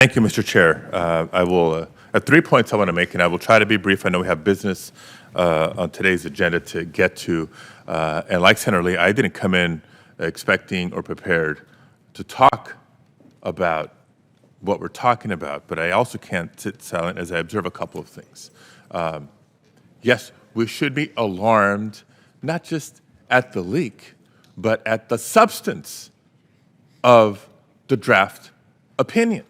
Thank you, Mr. Chair. I will, 3 points I want to make, and I will try to be brief. I know we have business on today's agenda to get to. And like Senator Lee, I didn't come in expecting or prepared to talk about what we're talking about, but I also can't sit silent as I observe a couple of things. Yes, we should be alarmed, not just at the leak, but at the substance of the draft opinion.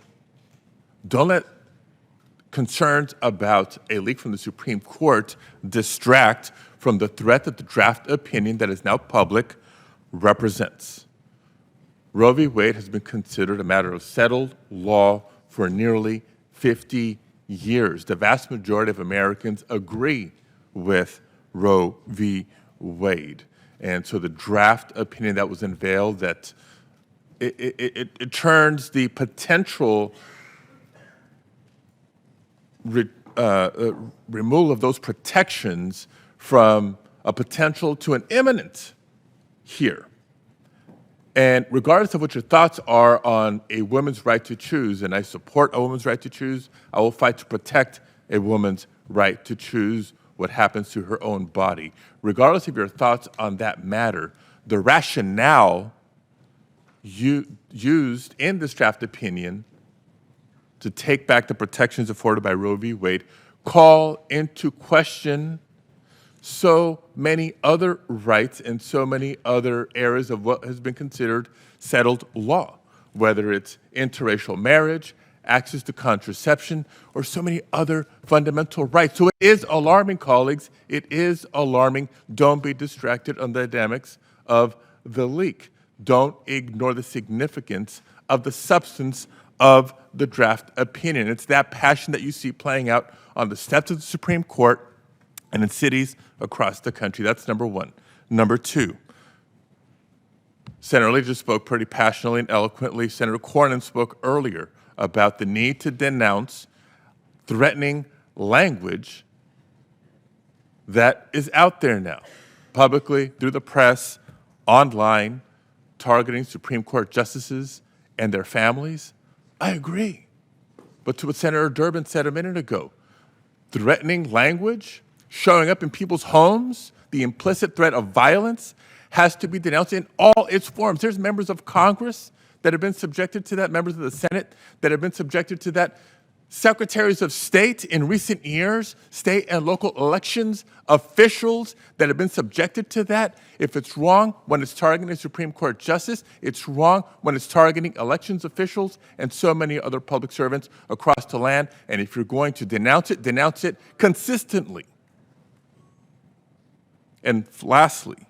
Don't let concerns about a leak from the Supreme Court distract from the threat that the draft opinion that is now public represents. Roe v. Wade has been considered a matter of settled law for nearly 50 years. The vast majority of Americans agree with Roe v. Wade. And so the draft opinion that was unveiled, that it turns the potential removal of those protections from a potential to an imminent here. And regardless of what your thoughts are on a woman's right to choose, and I support a woman's right to choose, I will fight to protect a woman's right to choose what happens to her own body. Regardless of your thoughts on that matter, the rationale used in this draft opinion to take back the protections afforded by Roe v. Wade call into question so many other rights and so many other areas of what has been considered settled law, whether it's interracial marriage, access to contraception, or so many other fundamental rights. So it is alarming, colleagues. It is alarming. Don't be distracted on the dynamics of the leak. Don't ignore the significance of the substance of the draft opinion. It's that passion that you see playing out on the steps of the Supreme Court and in cities across the country. That's number one. Number two, Senator Lee just spoke pretty passionately and eloquently. Senator Cornyn spoke earlier about the need to denounce threatening language that is out there now, publicly, through the press, online, targeting Supreme Court justices and their families. I agree. But to what Senator Durbin said a minute ago, threatening language showing up in people's homes, the implicit threat of violence has to be denounced in all its forms. There's members of Congress that have been subjected to that, members of the Senate that have been subjected to that, secretaries of state in recent years, state and local elections officials that have been subjected to that. If it's wrong when it's targeting a Supreme Court justice, it's wrong when it's targeting elections officials and so many other public servants across the land. And if you're going to denounce it consistently. And lastly,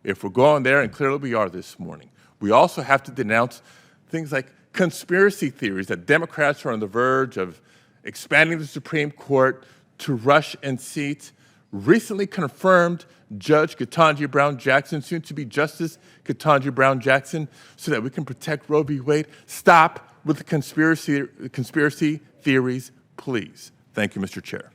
if we're going there, and clearly we are this morning, we also have to denounce things like conspiracy theories that Democrats are on the verge of expanding the Supreme Court to rush and seat recently confirmed Judge Ketanji Brown Jackson, soon to be Justice Ketanji Brown Jackson, so that we can protect Roe v. Wade. Stop with the conspiracy theories, please. Thank you, Mr. Chair.